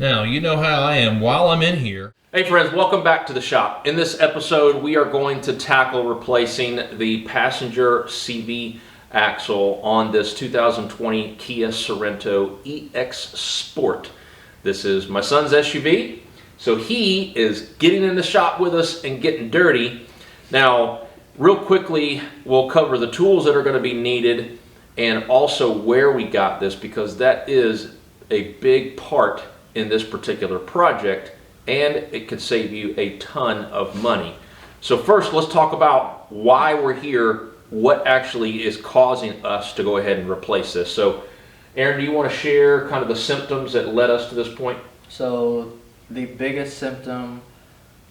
Now, you know how I am while I'm in here. Hey friends, welcome back to the shop. In this episode, we are going to tackle replacing the passenger CV axle on this 2020 Kia Sorento EX Sport. This is my son's SUV, so he is getting in the shop with us and getting dirty. Now, real quickly, we'll cover the tools that are going to be needed and also where we got this, because that is a big part in this particular project, and it could save you a ton of money. So first, let's talk about why we're here, what actually is causing us to go ahead and replace this. So Aaron, do you want to share kind of the symptoms that led us to this point? So the biggest symptom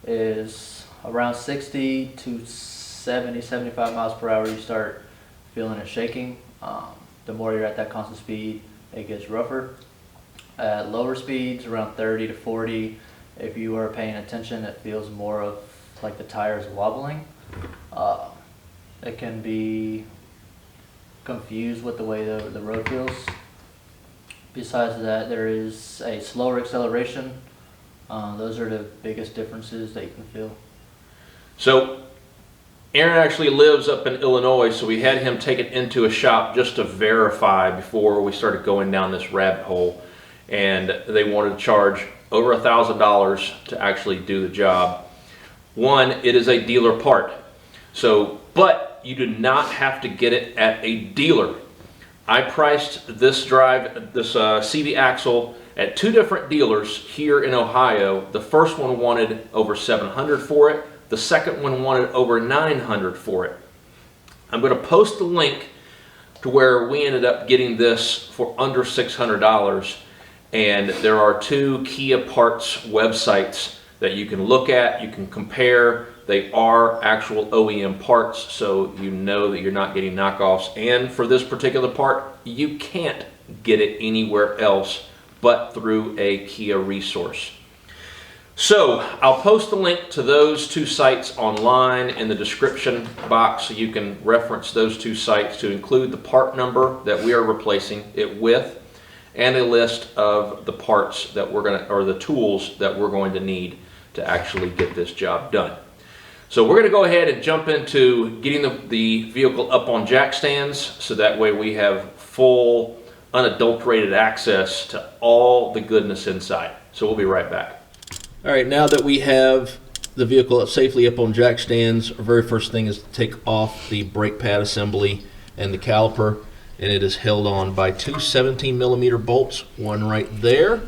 is around 60 to 70, 75 miles per hour, you start feeling it shaking. The more you're at that constant speed, it gets rougher. At lower speeds, around 30 to 40, if you are paying attention, it feels more of like the tires wobbling. It can be confused with the way the road feels. Besides that, there is a slower acceleration. Those are the biggest differences that you can feel. So Aaron actually lives up in Illinois, so we had him take it into a shop just to verify before we started going down this rabbit hole. And they wanted to charge over $1,000 to actually do the job. One, it is a dealer part. So, but you do not have to get it at a dealer. I priced this CV axle at two different dealers here in Ohio. The first one wanted over $700 for it. The second one wanted over $900 for it. I'm going to post the link to where we ended up getting this for under $600. And there are two Kia parts websites that you can look at, you can compare. They are actual OEM parts, so you know that you're not getting knockoffs. And for this particular part, you can't get it anywhere else but through a Kia resource. So I'll post the link to those two sites online in the description box, so you can reference those two sites to include the part number that we are replacing it with, and a list of the parts that we're going to, or the tools that we're going to need to actually get this job done. So we're going to go ahead and jump into getting the vehicle up on jack stands, so that way we have full, unadulterated access to all the goodness inside. So we'll be right back. All right, now that we have the vehicle safely up on jack stands, our very first thing is to take off the brake pad assembly and the caliper. And it is held on by two 17mm bolts, one right there,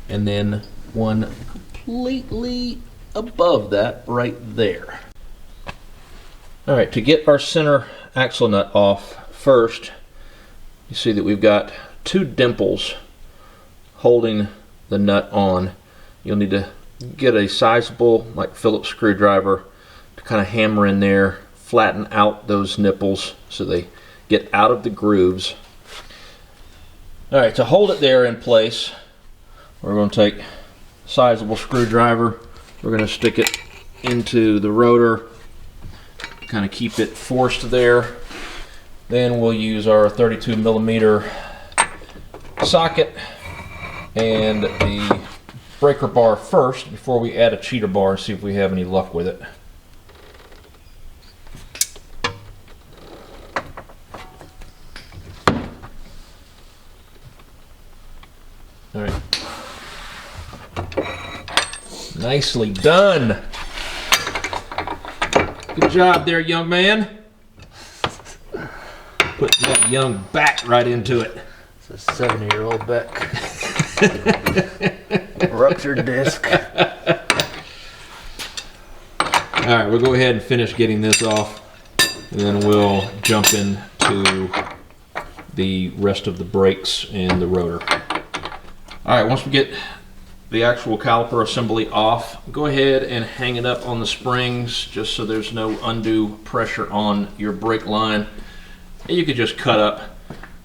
and then one completely above that right there. All right, to get our center axle nut off first, you see that we've got two dimples holding the nut on. You'll need to get a sizable, like Phillips screwdriver, to kind of hammer in there, flatten out those nipples so they get out of the grooves. All right, to hold it there in place, we're going to take a sizable screwdriver. We're going to stick it into the rotor, kind of keep it forced there. Then we'll use our 32mm socket and the breaker bar first before we add a cheater bar and see if we have any luck with it. All right. Nicely done. Good job there, young man. Putting that young back right into it. It's a 70-year-old back. Ruptured disc. All right, we'll go ahead and finish getting this off, and then we'll jump into the rest of the brakes and the rotor. All right, once we get the actual caliper assembly off, go ahead and hang it up on the springs just so there's no undue pressure on your brake line. And you could just cut up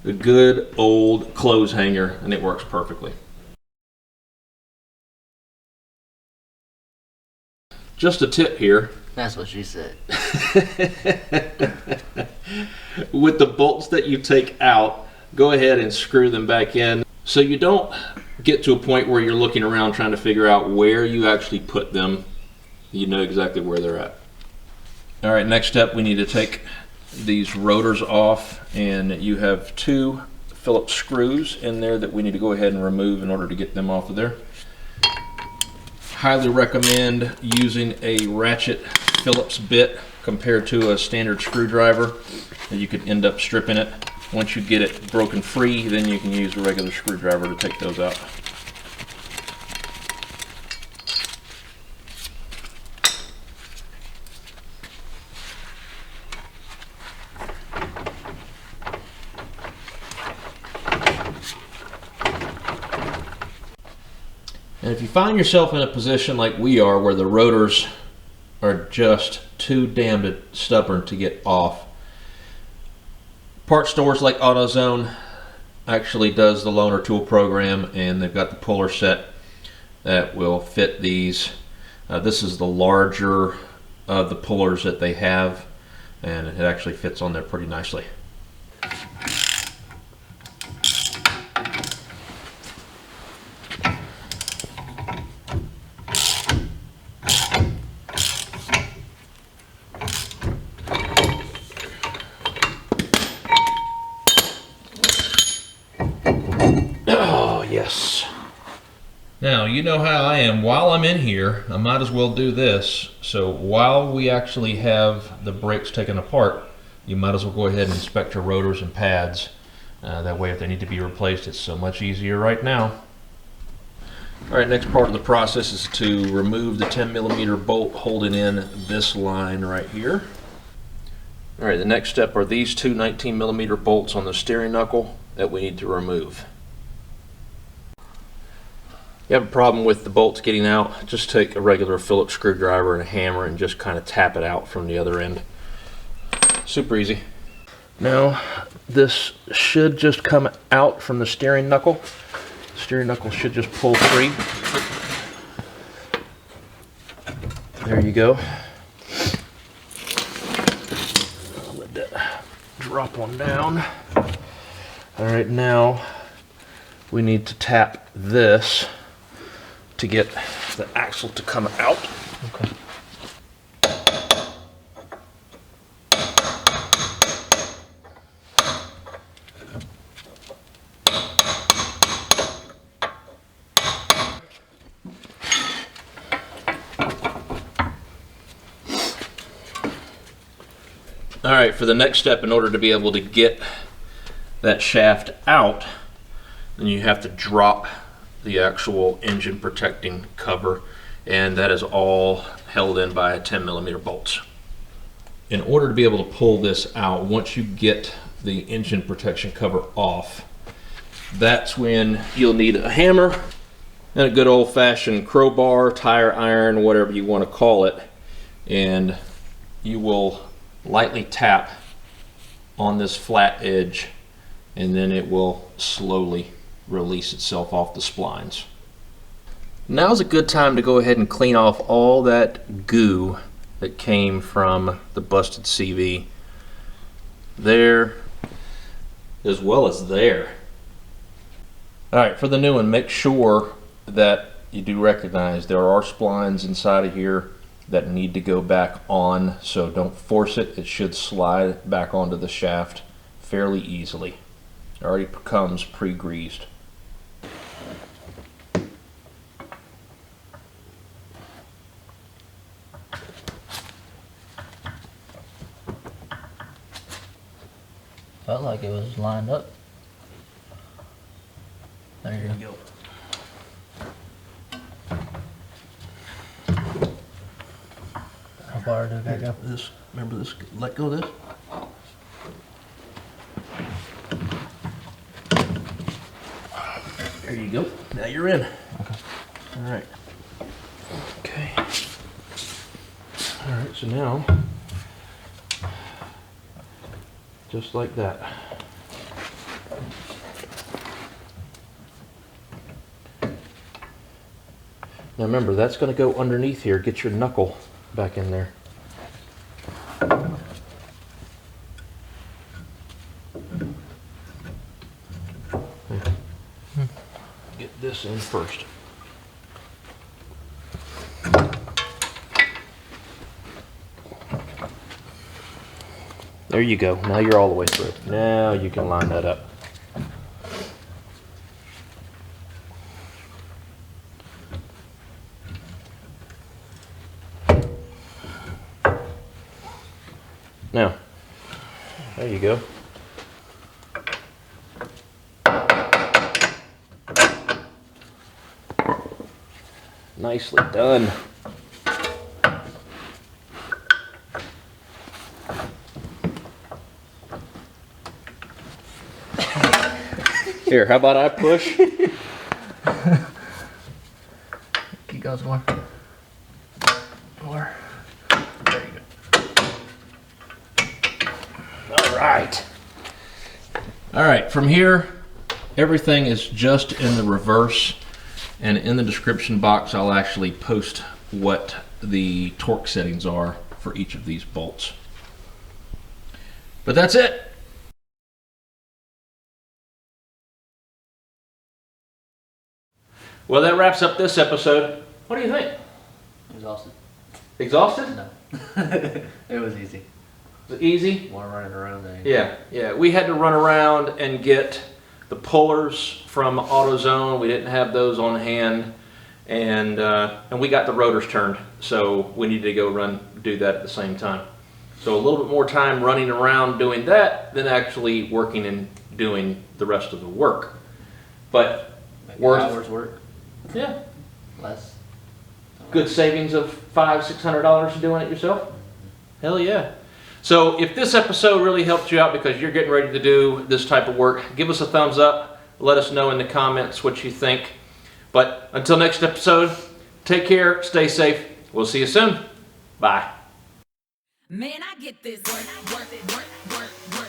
the good old clothes hanger and it works perfectly. Just a tip here. That's what she said. With the bolts that you take out, go ahead and screw them back in so you don't get to a point where you're looking around trying to figure out where you actually put them, you know exactly where they're at. All right, next step, we need to take these rotors off, and you have 2 Phillips screws in there that we need to go ahead and remove in order to get them off of there. Highly recommend using a ratchet Phillips bit compared to a standard screwdriver. You could end up stripping it. Once you get it broken free, then you can use a regular screwdriver to take those out. And if you find yourself in a position like we are where the rotors are just too damn stubborn to get off, part stores like AutoZone actually does the loaner tool program, and they've got the puller set that will fit these. This is the larger of the pullers that they have, and it actually fits on there pretty nicely. Yes. Now, you know how I am. While I'm in here, I might as well do this. So while we actually have the brakes taken apart, you might as well go ahead and inspect your rotors and pads. That way, if they need to be replaced, it's so much easier right now. All right, next part of the process is to remove the 10mm bolt holding in this line right here. All right, the next step are these 2 19mm bolts on the steering knuckle that we need to remove. You have a problem with the bolts getting out, just take a regular Phillips screwdriver and a hammer and just kind of tap it out from the other end. Super easy. Now, this should just come out from the steering knuckle. The steering knuckle should just pull free. There you go. Let that drop on down. All right, now we need to tap this to get the axle to come out. Okay. All right, for the next step, in order to be able to get that shaft out, then you have to drop the actual engine protecting cover, and that is all held in by 10mm bolts. In order to be able to pull this out, once you get the engine protection cover off, that's when you'll need a hammer and a good old-fashioned crowbar, tire iron, whatever you want to call it, and you will lightly tap on this flat edge, and then it will slowly release itself off the splines. Now's a good time to go ahead and clean off all that goo that came from the busted CV. There, as well as there. Alright, for the new one, make sure that you do recognize there are splines inside of here that need to go back on, so don't force it. It should slide back onto the shaft fairly easily. It already comes pre-greased. Felt like it was lined up. There you go. How far do I go? This, remember this, let go of this. There you go. Now you're in. Okay. All right. Okay. All right, so now, just like that. Now remember, that's going to go underneath here. Get your knuckle back in there. Get this in first. There you go. Now you're all the way through. Now you can line that up. Now, there you go. Nicely done. Here, how about I push? Keep going some more. More. There you go. All right. All right, from here, everything is just in the reverse, and in the description box, I'll actually post what the torque settings are for each of these bolts. But that's it. Well, that wraps up this episode. What do you think? Exhausted. Exhausted? No. It was easy. Was it easy? More running around there. Yeah. We had to run around and get the pullers from AutoZone. We didn't have those on hand, and we got the rotors turned, so we needed to go do that at the same time. So a little bit more time running around doing that than actually working and doing the rest of the work. But Maybe worth hours work. yeah, Less. good savings of $500-600 doing it yourself. Hell yeah. So if this episode really helped you out because you're getting ready to do this type of work, give us a thumbs up. Let us know in the comments what you think. But until next episode, take care, stay safe. We'll see you soon. Bye. Man, I get this work, work, work, work, work.